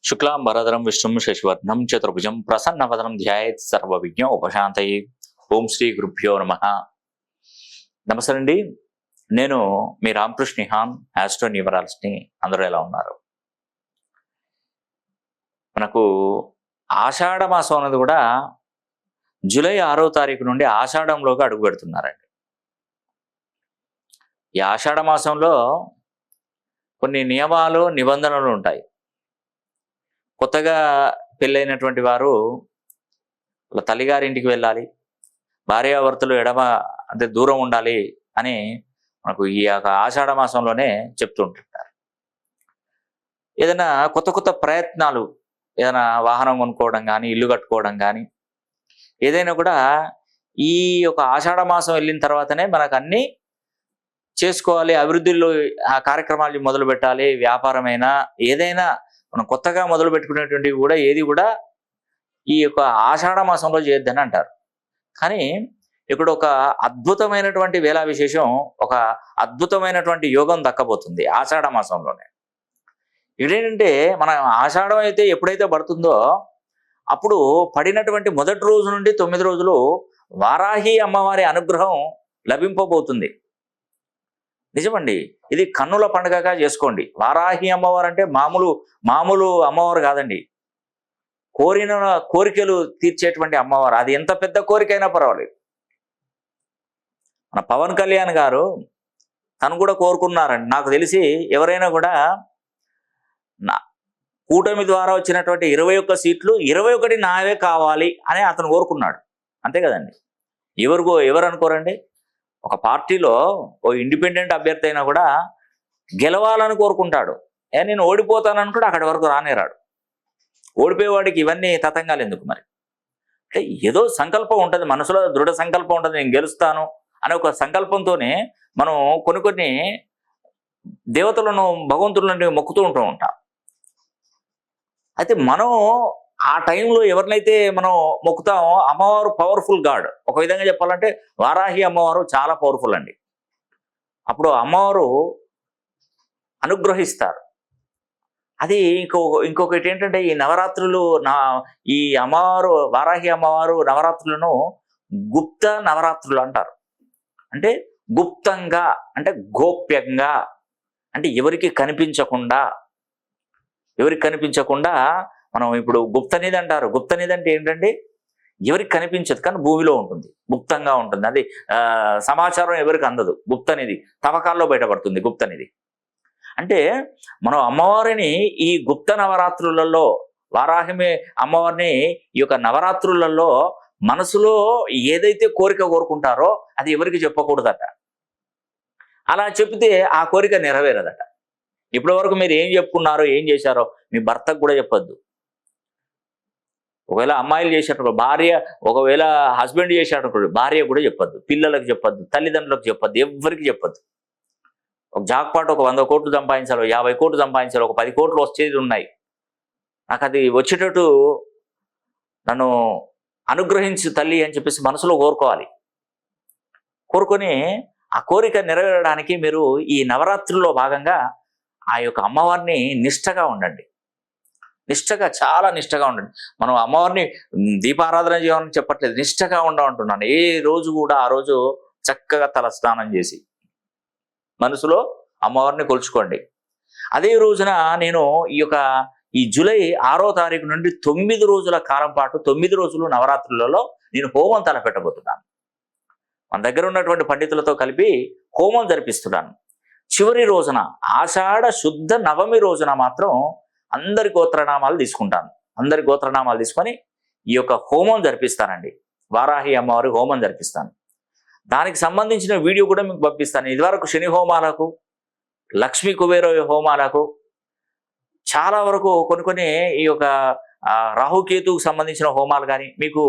శుక్లాంబరధరం విష్ణుం శశివర్ణం చతుర్భుజం ప్రసన్నవదనం ధ్యాయేత్ సర్వవిజ్ఞ ఉపశాంతయే. ఓం శ్రీ గురుభ్యో నమః. నమస్తే అండి, నేను మీ రామకృష్ణ నిహాన్, ఆస్ట్రో న్యూమరాలజిస్ట్ని. అందరూ ఎలా ఉన్నారు? మనకు ఆషాఢ మాసం అనేది కూడా జూలై 6వ తారీఖు నుండి ఆషాఢంలోకి అడుగు పెడుతున్నారండి. ఈ ఆషాఢ మాసంలో కొన్ని నియమాలు నిబంధనలు ఉంటాయి. కొత్తగా పెళ్ళైనటువంటి వారు వాళ్ళ తల్లిగారింటికి వెళ్ళాలి, భార్యాభర్తలు అంటే దూరం ఉండాలి అని మనకు ఈ యొక్క ఆషాఢ మాసంలోనే చెప్తుంటుంటారు. ఏదైనా కొత్త కొత్త ప్రయత్నాలు, ఏదైనా వాహనం కొనుక్కోవడం కానీ, ఇల్లు కట్టుకోవడం కానీ, ఏదైనా కూడా ఈ యొక్క ఆషాఢ మాసం వెళ్ళిన తర్వాతనే మనకు అన్నీ చేసుకోవాలి. అభివృద్ధిలో ఆ కార్యక్రమాలు మొదలు పెట్టాలి. వ్యాపారమైనా ఏదైనా మనం కొత్తగా మొదలు పెట్టుకునేటువంటివి కూడా ఏది కూడా ఈ యొక్క ఆషాఢ మాసంలో చేయొద్దని అంటారు. కానీ ఇక్కడ ఒక అద్భుతమైనటువంటి వేళా విశేషం, ఒక అద్భుతమైనటువంటి యోగం దక్కబోతుంది ఆషాఢ మాసంలోనే. ఇదేంటంటే మన ఆషాఢం అయితే ఎప్పుడైతే పడుతుందో అప్పుడు పడినటువంటి మొదటి రోజు నుండి 9 రోజులు వారాహి అమ్మవారి అనుగ్రహం లభింపబోతుంది. నిజమండి, ఇది కన్నుల పండుగగా చేసుకోండి. వారాహి అమ్మవారు అంటే మామూలు అమ్మవారు కాదండి. కోరికలు తీర్చేటువంటి అమ్మవారు. అది ఎంత పెద్ద కోరికైనా పర్వాలేదు. మన పవన్ కళ్యాణ్ గారు తను కూడా కోరుకున్నారండి. నాకు తెలిసి ఎవరైనా కూడా కూటమి ద్వారా వచ్చినటువంటి 21 సీట్లు 21 నావే కావాలి అని అతను కోరుకున్నాడు. అంతే కదండి. ఎవరు అనుకోరండి? ఒక పార్టీలో ఓ ఇండిపెండెంట్ అభ్యర్థి అయినా కూడా గెలవాలని కోరుకుంటాడు. నేను ఓడిపోతానని కూడా అక్కడి వరకు రానేరాడు. ఓడిపోయేవాడికి ఇవన్నీ తతంగాలు ఎందుకు మరి? అంటే ఏదో సంకల్పం ఉంటుంది, మనసులో దృఢ సంకల్పం ఉంటుంది, నేను గెలుస్తాను అనే ఒక సంకల్పంతోనే మనం కొన్ని దేవతలను, భగవంతులను మొక్కుతూ ఉంటాం. అయితే మనం ఆ టైంలో ఎవరినైతే మనం మొక్కుతామో అమ్మవారు పవర్ఫుల్ గాడ్. ఒక విధంగా చెప్పాలంటే వారాహి అమ్మవారు చాలా పవర్ఫుల్ అండి. అప్పుడు అమ్మవారు అనుగ్రహిస్తారు. అది ఇంకొకటి ఏంటంటే, ఈ నవరాత్రులు ఈ అమ్మవారు, వారాహి అమ్మవారు నవరాత్రులను గుప్త నవరాత్రులు అంటారు. అంటే గుప్తంగా, అంటే గోప్యంగా, అంటే ఎవరికి కనిపించకుండా మనం ఇప్పుడు గుప్తనిధి అంటారు. గుప్తనిధి అంటే ఏంటంటే ఎవరికి కనిపించదు కానీ భూమిలో ఉంటుంది, గుప్తంగా ఉంటుంది. అది సమాచారం ఎవరికి అందదు. గుప్తనిధి తవ్వకాల్లో బయటపడుతుంది. గుప్తనిధి అంటే మనం అమ్మవారిని ఈ గుప్త నవరాత్రులలో, వారాహిమి అమ్మవారిని ఈ యొక్క నవరాత్రులలో మనసులో ఏదైతే కోరిక కోరుకుంటారో అది ఎవరికి చెప్పకూడదట. అలా చెప్తే ఆ కోరిక నెరవేరదట. ఇప్పటి వరకు మీరు ఏం చెప్పుకున్నారో, ఏం చేశారో మీ భర్తకు కూడా చెప్పొద్దు. ఒకవేళ అమ్మాయిలు చేసేటప్పుడు భార్య, ఒకవేళ హస్బెండ్ చేసేటప్పుడు భార్య కూడా చెప్పొద్దు, పిల్లలకు చెప్పొద్దు, తల్లిదండ్రులకు చెప్పొద్దు, ఎవరికి చెప్పొద్దు. ఒక జాక్పాట్ ఒక 100 కోట్లు సంపాదించాలి, 50 కోట్లు సంపాదించాలి, ఒక 10 కోట్లు వచ్చేది ఉన్నాయి, నాకు అది వచ్చేటట్టు నన్ను అనుగ్రహించు తల్లి అని చెప్పేసి మనసులో కోరుకొని ఆ కోరిక నెరవేరడానికి మీరు ఈ నవరాత్రుల్లో భాగంగా ఆ యొక్క అమ్మవారిని నిష్టగా ఉండండి. చాలా నిష్టగా ఉండండి. మనం అమ్మవారిని దీపారాధన చేయాలని చెప్పట్లేదు, నిష్టగా ఉండాలంటున్నాను. ఏ రోజు కూడా ఆ రోజు చక్కగా తల స్నానం చేసి మనసులో అమ్మవారిని కొలుచుకోండి. అదే రోజున నేను ఈ జూలై 6వ తారీఖు నుండి 9 రోజుల కాలం పాటు, 9 రోజులు నవరాత్రులలో నేను హోమం తలపెట్టబోతున్నాను. మన దగ్గర ఉన్నటువంటి పండితులతో కలిపి హోమం జరిపిస్తున్నాను. చివరి రోజున, ఆషాఢ శుద్ధ నవమి రోజున మాత్రం అందరి గోత్రనామాలు తీసుకుంటాను. అందరి గోత్రనామాలు తీసుకొని ఈ యొక్క హోమం జరిపిస్తానండి. వారాహి అమ్మవారి హోమం జరిపిస్తాను. దానికి సంబంధించిన వీడియో కూడా మీకు పంపిస్తాను. ఇదివరకు శని హోమాలకు, లక్ష్మీ కుబేర హోమాలకు, చాలా వరకు కొన్ని ఈ యొక్క రాహుకేతుకు సంబంధించిన హోమాలు కానీ మీకు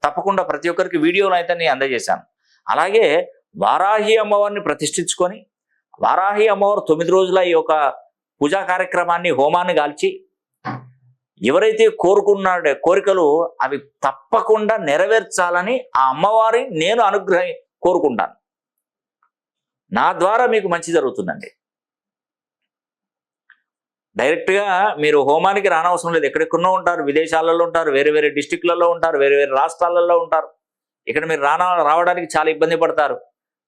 తప్పకుండా ప్రతి ఒక్కరికి వీడియోలు అయితే నేను అందజేశాను. అలాగే వారాహి అమ్మవారిని ప్రతిష్ఠించుకొని, వారాహి అమ్మవారు 9 రోజుల ఈ యొక్క పూజా కార్యక్రమాన్ని, హోమాన్ని గాల్చి ఎవరైతే కోరికలు అవి తప్పకుండా నెరవేర్చాలని ఆ అమ్మవారి నేను కోరుకుంటాను. నా ద్వారా మీకు మంచి జరుగుతుందండి. డైరెక్ట్గా మీరు హోమానికి రానవసరం లేదు. ఎక్కడెక్కడో ఉంటారు, విదేశాలలో ఉంటారు, వేరే వేరే డిస్టిక్లలో ఉంటారు, వేరే వేరే రాష్ట్రాలలో ఉంటారు. ఇక్కడ మీరు రావడానికి చాలా ఇబ్బంది పడతారు.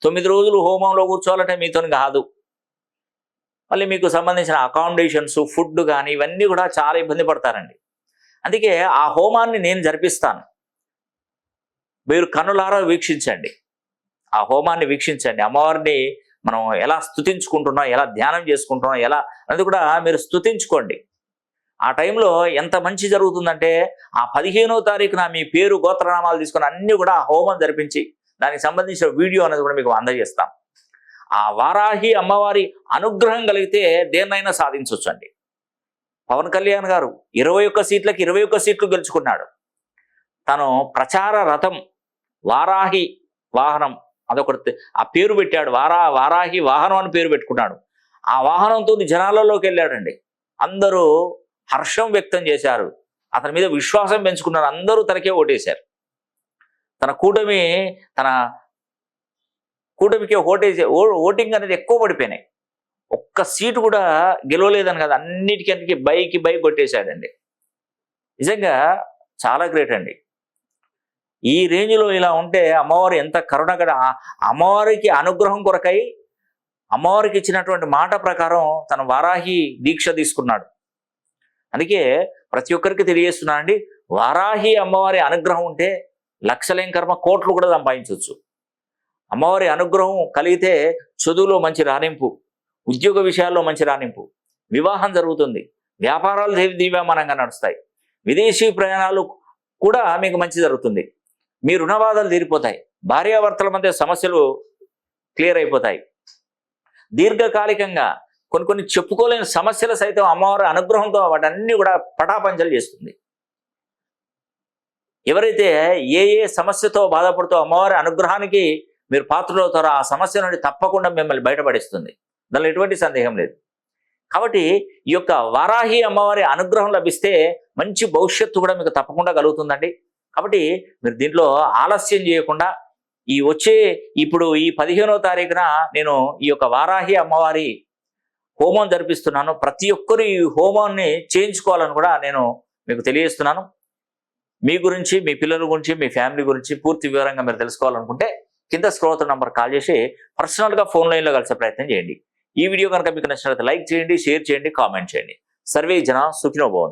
9 రోజులు హోమంలో కూర్చోవాలంటే మీతో కాదు. మళ్ళీ మీకు సంబంధించిన అకామిడేషన్స్, ఫుడ్ కానీ ఇవన్నీ కూడా చాలా ఇబ్బంది పడతారండి. అందుకే ఆ హోమాన్ని నేను జరిపిస్తాను, మీరు కనులారా వీక్షించండి. ఆ హోమాన్ని వీక్షించండి. అమ్మవారిని మనం ఎలా స్తుతించుకుంటున్నాం, ఎలా ధ్యానం చేసుకుంటున్నాం, ఎలా అది కూడా మీరు స్తుతించుకోండి. ఆ టైంలో ఎంత మంచి జరుగుతుందంటే ఆ 15వ తారీఖున మీ పేరు గోత్రనామాలు తీసుకొని అన్నీ కూడా ఆ హోమం జరిపించి దానికి సంబంధించిన వీడియో అనేది కూడా మీకు అందజేస్తాం. ఆ వారాహి అమ్మవారి అనుగ్రహం కలిగితే దేన్నైనా సాధించవచ్చండి. పవన్ కళ్యాణ్ గారు 21 సీట్లకి 21 సీట్లు గెలుచుకున్నాడు. తను ప్రచార రథం వారాహి వాహనం అదొకటి ఆ పేరు పెట్టాడు. వారాహి వాహనం అని పేరు పెట్టుకున్నాడు. ఆ వాహనంతో జనాలలోకి వెళ్ళాడండి. అందరూ హర్షం వ్యక్తం చేశారు, అతని మీద విశ్వాసం పెంచుకున్నారు. అందరూ తనకే ఓటేశారు. తన కూటమికి ఓటింగ్ అనేది ఎక్కువ పడిపోయినాయి. ఒక్క సీటు కూడా గెలవలేదని కదా, అన్నిటికీ బై కొట్టేశాడండి. నిజంగా చాలా గ్రేట్ అండి. ఈ రేంజ్లో ఇలా ఉంటే అమ్మవారు ఎంత కరుణగడ, అమ్మవారికి అనుగ్రహం కొరకై అమ్మవారికి ఇచ్చినటువంటి మాట ప్రకారం తన వారాహి దీక్ష తీసుకున్నాడు. అందుకే ప్రతి ఒక్కరికి తెలియజేస్తున్నానండి, వారాహి అమ్మవారి అనుగ్రహం ఉంటే లక్షలేం కర్మ కోట్లు కూడా సంపాదించవచ్చు. అమ్మవారి అనుగ్రహం కలిగితే చదువులో మంచి రాణింపు, ఉద్యోగ విషయాల్లో మంచి రాణింపు, వివాహం జరుగుతుంది, వ్యాపారాలు దివ్యమానంగా నడుస్తాయి, విదేశీ ప్రయాణాలు కూడా మీకు మంచి జరుగుతుంది, మీ రుణబాధలు తీరిపోతాయి, భార్యాభర్తల మధ్య సమస్యలు క్లియర్ అయిపోతాయి. దీర్ఘకాలికంగా కొన్ని చెప్పుకోలేని సమస్యలు సైతం అమ్మవారి అనుగ్రహంతో వాటన్నీ కూడా పటాపంచలు చేస్తుంది. ఎవరైతే ఏ సమస్యతో బాధపడుతూ అమ్మవారి అనుగ్రహానికి మీరు పాత్రలవుతారో ఆ సమస్య నుండి తప్పకుండా మిమ్మల్ని బయటపడిస్తుంది. దానిలో ఎటువంటి సందేహం లేదు. కాబట్టి ఈ యొక్క వారాహి అమ్మవారి అనుగ్రహం లభిస్తే మంచి భవిష్యత్తు కూడా మీకు తప్పకుండా కలుగుతుందండి. కాబట్టి మీరు దీంట్లో ఆలస్యం చేయకుండా ఇప్పుడు ఈ 15వ తారీఖున నేను ఈ యొక్క వారాహి అమ్మవారి హోమం జరిపిస్తున్నాను. ప్రతి ఒక్కరు ఈ హోమాన్ని చేయించుకోవాలని కూడా నేను మీకు తెలియజేస్తున్నాను. మీ గురించి, మీ పిల్లల గురించి, మీ ఫ్యామిలీ గురించి పూర్తి వివరంగా మీరు తెలుసుకోవాలనుకుంటే కింద స్క్రోల్ అవుతున్న నంబర్ కాల్ చేసి పర్సనల్గా ఫోన్ లైన్లో కలిసే ప్రయత్నం చేయండి. ఈ వీడియో కనుక మీకు నచ్చినట్లయితే లైక్ చేయండి, షేర్ చేయండి, కామెంట్ చేయండి. సర్వే జన సుఖినో భవంతు.